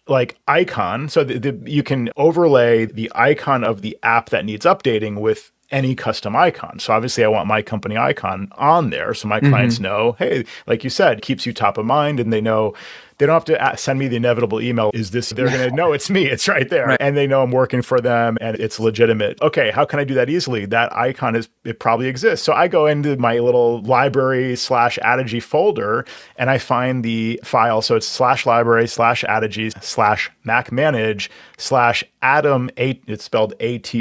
like icon, so you can overlay the icon of the app that needs updating with any custom icon. So obviously I want my company icon on there. So my clients know, hey, like you said, keeps you top of mind and they know they don't have to send me the inevitable email. Is this, they're going to know it's me. It's right there. Right. And they know I'm working for them and it's legitimate. Okay. How can I do that easily? That icon it probably exists. So I go into my little library /Addigy folder and I find the file. So it's /library/Addigy/macmanage/atom, it's spelled atom.icns.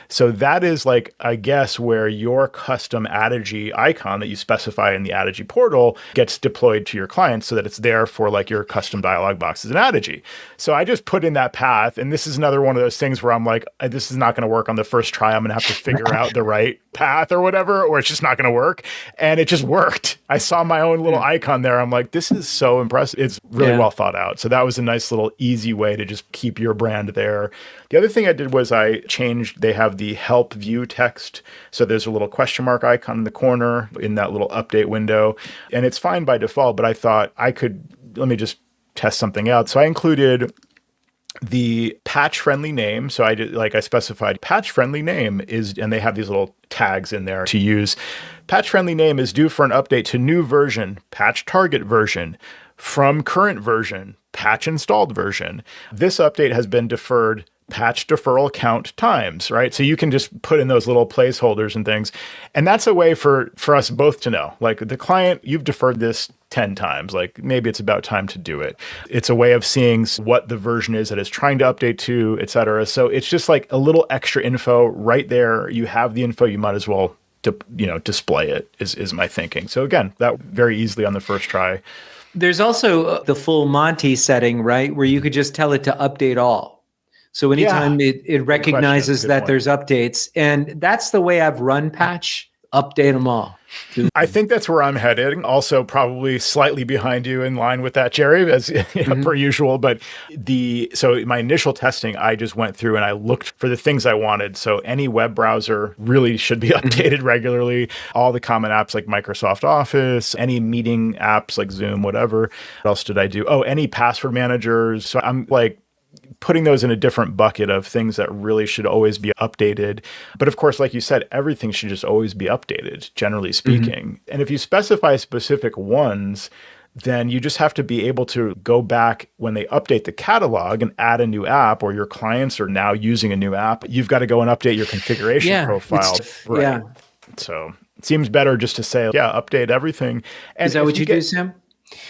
So that is like, I guess, where your custom Addigy icon that you specify in the Addigy portal gets deployed to your client so that it's there for like your custom dialog boxes in Addigy. So I just put in that path. And this is another one of those things where I'm like, this is not going to work on the first try. I'm going to have to figure out the right path or whatever, or it's just not going to work. And it just worked. I saw my own little icon there. I'm like, this is so impressive. It's really well thought out. So that was a nice little easy way to just keep your brand there. The other thing I did was they have the help view text. So there's a little question mark icon in the corner in that little update window. And it's fine by default, but I thought let me just test something out. So I included the patch friendly name. So I specified patch friendly name and they have these little tags in there to use. Patch friendly name is due for an update to new version, patch target version, from current version, patch installed version. This update has been deferred patch deferral count times, right? So you can just put in those little placeholders and things. And that's a way for us both to know, like the client, you've deferred this 10 times, like maybe it's about time to do it. It's a way of seeing what the version is that it's trying to update to, et cetera. So it's just like a little extra info right there. You have the info, you might as well display it is my thinking. So again, that very easily on the first try. There's also the full Monty setting, right? Where you could just tell it to update all. So anytime it recognizes that there's updates, and that's the way I've run Patch update them all. I think that's where I'm headed. Also, probably slightly behind you, in line with that, Jerry, as per usual. But so my initial testing, I just went through and I looked for the things I wanted. So any web browser really should be updated regularly. All the common apps like Microsoft Office, any meeting apps like Zoom, whatever. What else did I do? Oh, any password managers. So I'm like putting those in a different bucket of things that really should always be updated. But of course, like you said, everything should just always be updated, generally speaking. And if you specify specific ones, then you just have to be able to go back when they update the catalog and add a new app, or your clients are now using a new app. You've got to go and update your configuration profile. Right. Yeah. So it seems better just to say, update everything. And is that what you do, Sam?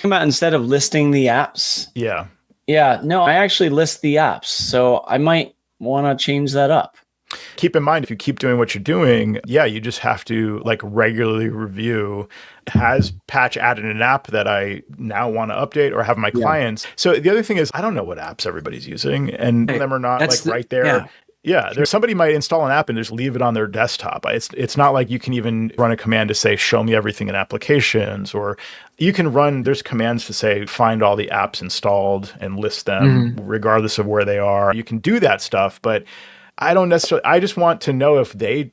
About instead of listing the apps? Yeah. Yeah, no, I actually list the apps. So I might want to change that up. Keep in mind, if you keep doing what you're doing, you just have to like regularly review, has Patch added an app that I now want to update, or have my clients. So the other thing is, I don't know what apps everybody's using, and them are not right there. Yeah, there's somebody might install an app and just leave it on their desktop. It's not like you can even run a command to say, show me everything in applications, or you can there's commands to say, find all the apps installed and list them regardless of where they are. You can do that stuff, but I just want to know if they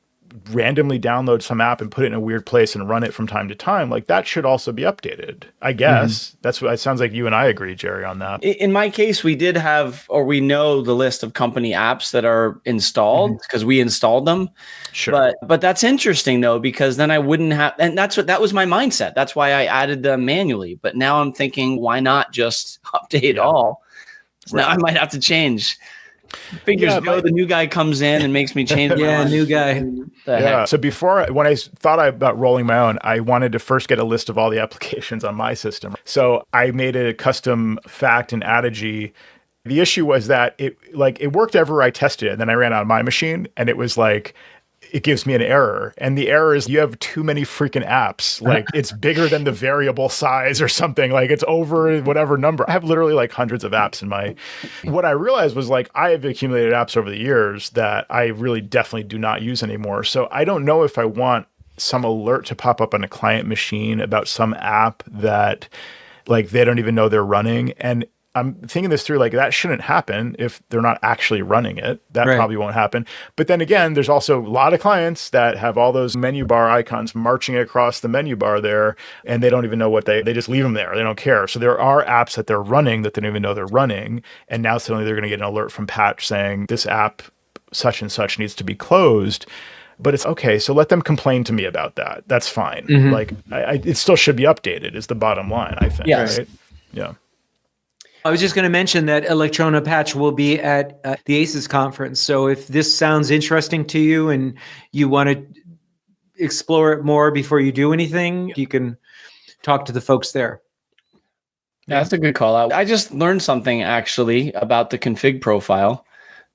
randomly download some app and put it in a weird place and run it from time to time, like that should also be updated. I guess that's what it sounds like. You and I agree, Jerry, on that. In my case, we did have, or we know the list of company apps that are installed because we installed them. Sure. But that's interesting though, because then I wouldn't have, and that was my mindset. That's why I added them manually. But now I'm thinking, why not just update all? So now I might have to change. Figures the new guy comes in and makes me change. New guy. So when I thought about rolling my own, I wanted to first get a list of all the applications on my system. So I made a custom fact in Addigy. The issue was that it worked everywhere I tested it. And then I ran it on my machine and it was like, it gives me an error. And the error is you have too many freaking apps. Like it's bigger than the variable size or something. Like it's over whatever number. I have literally like hundreds of apps in what I realized was like, I have accumulated apps over the years that I really definitely do not use anymore. So I don't know if I want some alert to pop up on a client machine about some app that like they don't even know they're running. And I'm thinking this through, like that shouldn't happen if they're not actually running it. That probably won't happen. But then again, there's also a lot of clients that have all those menu bar icons marching across the menu bar there, and they don't even know what they just leave them there. They don't care. So there are apps that they're running that they don't even know they're running. And now suddenly they're going to get an alert from Patch saying this app such and such needs to be closed. But it's okay. So let them complain to me about that. That's fine. Like it still should be updated is the bottom line, I think. Yes. Right? Yeah. I was just going to mention that Alectrona Patch will be at the ACES conference. So if this sounds interesting to you and you want to explore it more before you do anything, you can talk to the folks there. Yeah, that's a good call out. I just learned something actually about the config profile.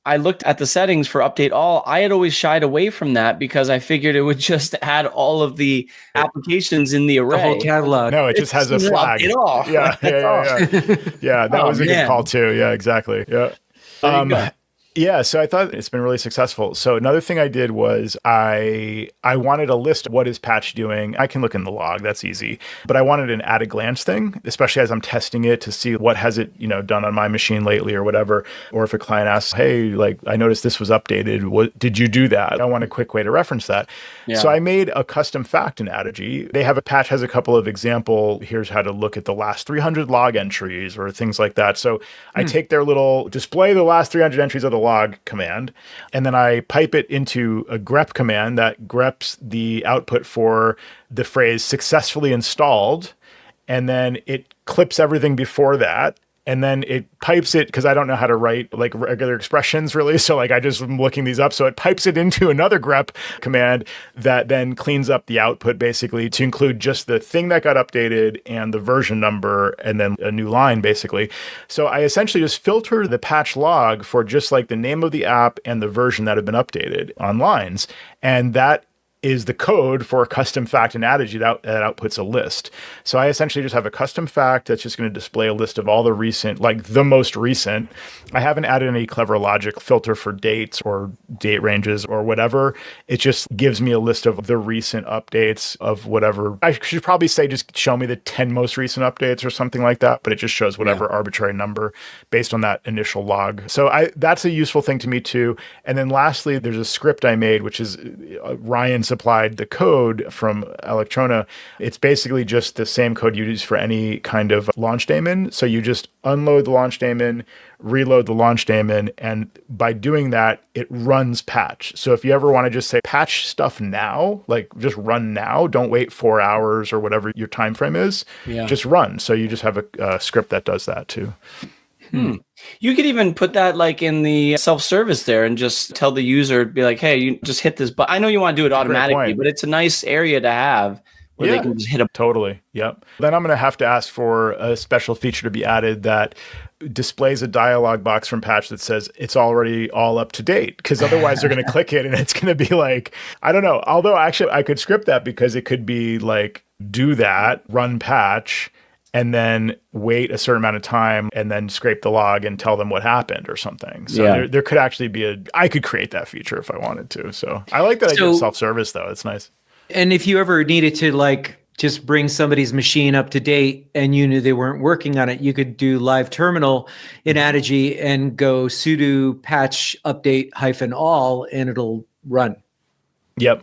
I looked at the settings for update all. I had always shied away from that because I figured it would just add all of the applications in the array. The whole catalog. No, it just has a flag. Update all. Yeah. Yeah, that was a good call too. Yeah, exactly. Yeah. Yeah, so I thought it's been really successful. So another thing I did was I wanted a list of what is Patch doing. I can look in the log, that's easy. But I wanted an at a glance thing, especially as I'm testing it to see what has it, done on my machine lately or whatever. Or if a client asks, hey, like I noticed this was updated. What did you do that? I want a quick way to reference that. Yeah. So I made a custom fact in Addigy. They have Patch has a couple of example, here's how to look at the last 300 log entries or things like that. So I take their little display the last 300 entries of the log command, and then I pipe it into a grep command that greps the output for the phrase successfully installed, and then it clips everything before that, and then it pipes it, because I don't know how to write like regular expressions really, so like I just am looking these up, so it pipes it into another grep command that then cleans up the output basically to include just the thing that got updated and the version number and then a new line basically. So I essentially just filter the patch log for just like the name of the app and the version that had been updated on lines, and that is the code for a custom fact in Addigy that outputs a list. So I essentially just have a custom fact that's just going to display a list of all the recent, like the most recent. I haven't added any clever logic filter for dates or date ranges or whatever. It just gives me a list of the recent updates of whatever. I should probably say just show me the 10 most recent updates or something like that, but it just shows whatever arbitrary number based on that initial log. So that's a useful thing to me too. And then lastly, there's a script I made, which is Ryan supplied the code from Alectrona. It's basically just the same code you use for any kind of launch daemon. So you just unload the launch daemon, reload the launch daemon, and by doing that, it runs patch. So if you ever want to just say patch stuff now, like just run now, don't wait 4 hours or whatever your time frame is, just run. So you just have a script that does that too. You could even put that like in the self-service there and just tell the user, be like, hey, you just hit this button. I know you want to do it automatically, but it's a nice area to have where they can just hit a totally. Yep. Then I'm going to have to ask for a special feature to be added that displays a dialog box from patch that says it's already all up to date, because otherwise they're going to click it and it's going to be like, I don't know. Although actually I could script that, because it could be like, do that, run patch, and then wait a certain amount of time and then scrape the log and tell them what happened or something. So there could actually be I could create that feature if I wanted to. So I like that I did self-service though. It's nice. And if you ever needed to like just bring somebody's machine up to date and you knew they weren't working on it, you could do live terminal in Addigy and go sudo patch update -all and it'll run. Yep.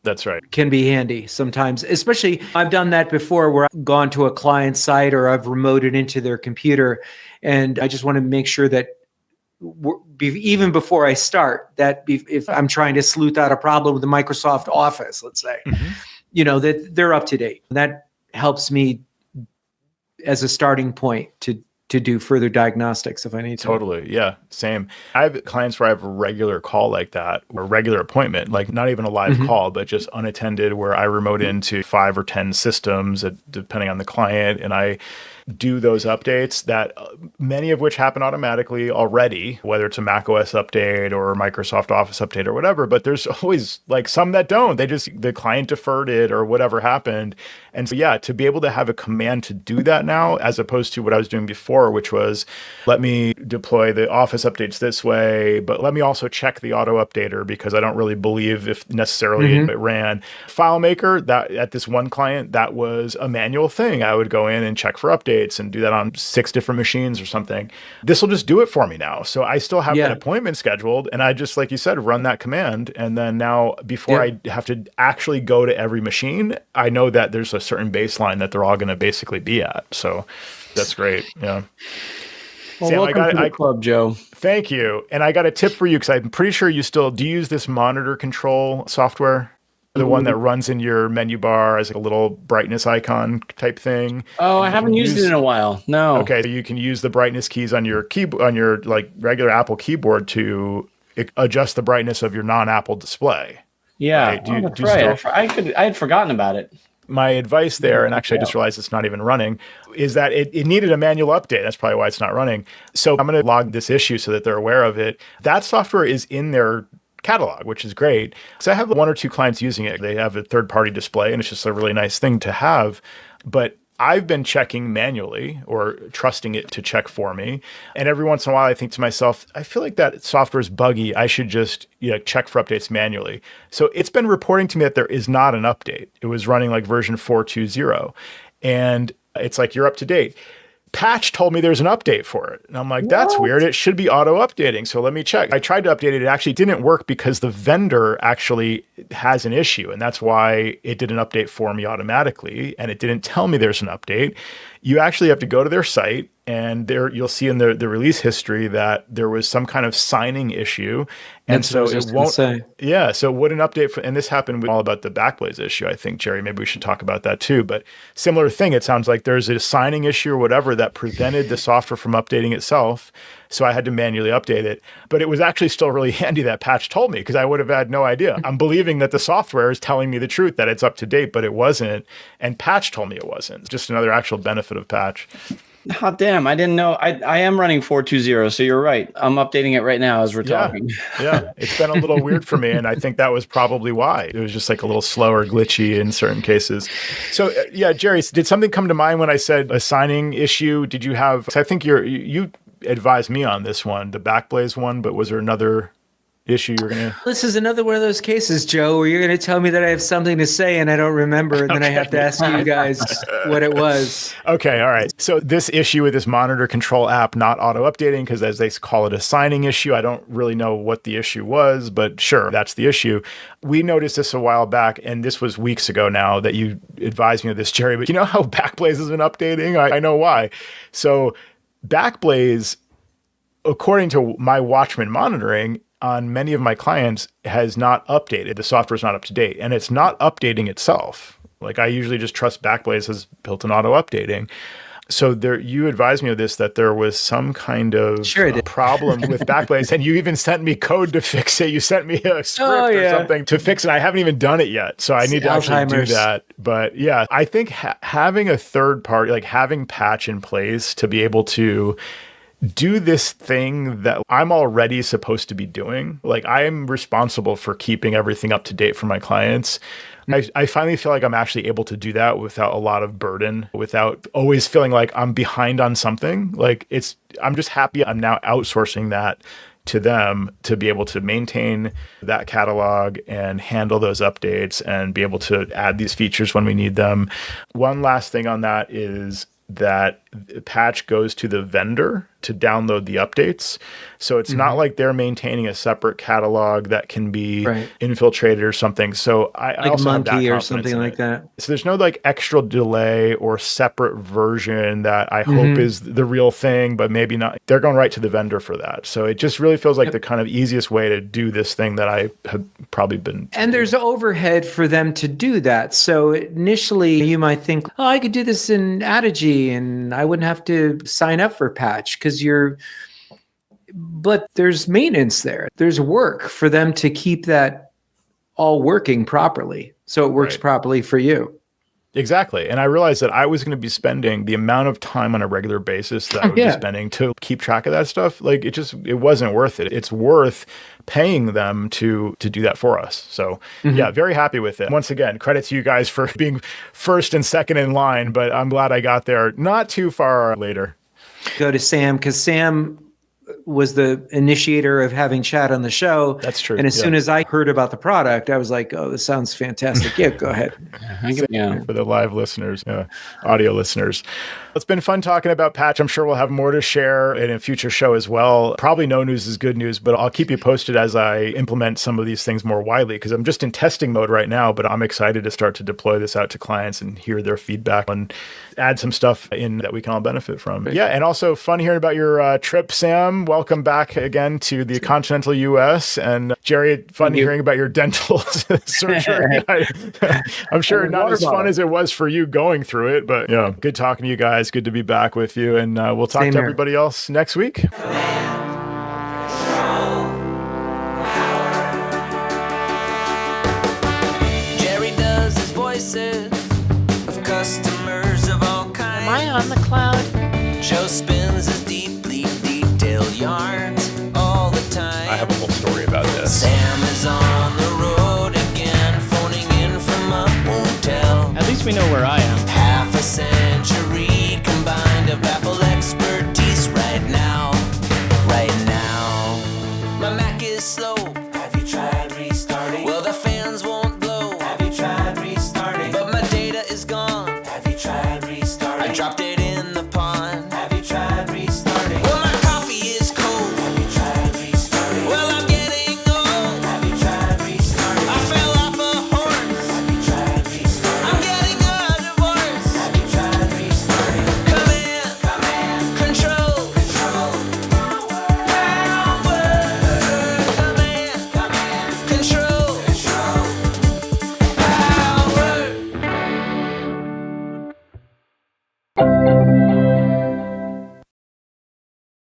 That's right. Can be handy sometimes, especially I've done that before where I've gone to a client site or I've remoted into their computer, and I just want to make sure that even before I start, that if I'm trying to sleuth out a problem with the Microsoft Office, let's say, that they're up to date. That helps me as a starting point to do further diagnostics if I need to. Totally. Yeah. Same. I have clients where I have a regular call like that, or regular appointment, like not even a live call, but just unattended, where I remote into 5 or 10 systems, depending on the client. And I do those updates that many of which happen automatically already, whether it's a Mac OS update or a Microsoft Office update or whatever, but there's always like some that don't. The client deferred it or whatever happened. And so, to be able to have a command to do that now, as opposed to what I was doing before, which was let me deploy the Office updates this way, but let me also check the auto updater because I don't really believe if necessarily it ran. FileMaker, that at this one client, that was a manual thing. I would go in and check for updates and do that on 6 different machines or something. This will just do it for me now. So I still have that appointment scheduled, and I just, like you said, run that command. And then now, before I have to actually go to every machine, I know that there's a certain baseline that they're all going to basically be at. So that's great. Yeah. Well, Sam, welcome to the club, Joe. Thank you. And I got a tip for you, because I'm pretty sure do you use this monitor control software? The one that runs in your menu bar as a little brightness icon type thing. Oh, I haven't used it in a while. No. Okay, so you can use the brightness keys on your like regular Apple keyboard to adjust the brightness of your non-Apple display. Yeah, right? That's right. I had forgotten about it. My advice there, and actually I just realized it's not even running, is that it needed a manual update. That's probably why it's not running. So I'm going to log this issue so that they're aware of it. That software is in their catalog, which is great. So I have 1 or 2 clients using it. They have a third-party display, and it's just a really nice thing to have. But I've been checking manually or trusting it to check for me. And every once in a while, I think to myself, I feel like that software is buggy. I should just check for updates manually. So it's been reporting to me that there is not an update. It was running like version 4.20. And it's like, you're up to date. Patch told me there's an update for it. And I'm like, that's weird. It should be auto updating. So let me check. I tried to update it. It actually didn't work because the vendor actually has an issue. And that's why it did an update for me automatically. And it didn't tell me there's an update. You actually have to go to their site, and there you'll see in the release history that there was some kind of signing issue. And so it won't. Yeah. So what an update and this happened with all about the Backblaze issue. I think, Jerry, maybe we should talk about that too. But similar thing, it sounds like there's a signing issue or whatever that prevented the software from updating itself. So I had to manually update it. But it was actually still really handy that Patch told me, because I would have had no idea. I'm believing that the software is telling me the truth, that it's up to date, but it wasn't. And Patch told me it wasn't. Just another actual benefit of Patch. Oh, damn. I didn't know. I am running 420. So you're right. I'm updating it right now as we're talking. Yeah. It's been a little weird for me. And I think that was probably why. It was just like a little slow or glitchy in certain cases. So yeah, Jerry, did something come to mind when I said a signing issue? Did you have, I think you advised me on this one, the Backblaze one, but was there another issue you're going to? This is another one of those cases, Joe, where you're going to tell me that I have something to say and I don't remember, and then I have to ask you guys what it was. Okay, all right. So this issue with this monitor control app not auto-updating, because as they call it a signing issue, I don't really know what the issue was, but sure, that's the issue. We noticed this a while back, and this was weeks ago now that you advised me of this, Jerry, but you know how Backblaze has been updating? I know why. So Backblaze, according to my Watchman monitoring, on many of my clients has not updated. The software is not up to date, and it's not updating itself. Like I usually just trust Backblaze has built-in auto updating. So there, you advised me of this, that there was some kind of problem with Backblaze, and you even sent me code to fix it. You sent me a script or something to fix it. I haven't even done it yet, so I need to actually do that. But yeah, I think having a third party, like having Patch in place to be able to do this thing that I'm already supposed to be doing. Like I am responsible for keeping everything up to date for my clients. I finally feel like I'm actually able to do that without a lot of burden, without always feeling like I'm behind on something. Like I'm just happy I'm now outsourcing that to them to be able to maintain that catalog and handle those updates and be able to add these features when we need them. One last thing on that is that Patch goes to the vendor to download the updates. So it's not like they're maintaining a separate catalog that can be infiltrated or something. So I like also Monkey have that or something like that. So there's no like extra delay or separate version that I hope is the real thing, but maybe not. They're going right to the vendor for that. So it just really feels like the kind of easiest way to do this thing that I have probably been. And there's overhead for them to do that. So initially you might think, oh, I could do this in Addigy and I wouldn't have to sign up for Patch because but there's maintenance there. There's work for them to keep that all working properly. So it works properly for you. Exactly. And I realized that I was going to be spending the amount of time on a regular basis that I would be spending to keep track of that stuff. Like it wasn't worth it. It's worth paying them to do that for us. So yeah, very happy with it. Once again, credit to you guys for being first and second in line, but I'm glad I got there not too far later. Go to Sam, because Sam was the initiator of having Chad on the show. That's true. And as soon as I heard about the product, I was like, oh, this sounds fantastic. Yeah, go ahead. For the live listeners, audio listeners. It's been fun talking about Patch. I'm sure we'll have more to share in a future show as well. Probably no news is good news, but I'll keep you posted as I implement some of these things more widely, because I'm just in testing mode right now, but I'm excited to start to deploy this out to clients and hear their feedback and add some stuff in that we can all benefit from. Yeah, and also fun hearing about your trip, Sam. Welcome back again to the continental U.S. And Jerry, fun hearing about your dental surgery. I'm sure not as fun as it was for you going through it, but yeah, good talking to you guys. Good to be back with you, and we'll talk to everybody else next week. Jerry does his voices of customers of all kinds. Am I on the cloud? Joe spins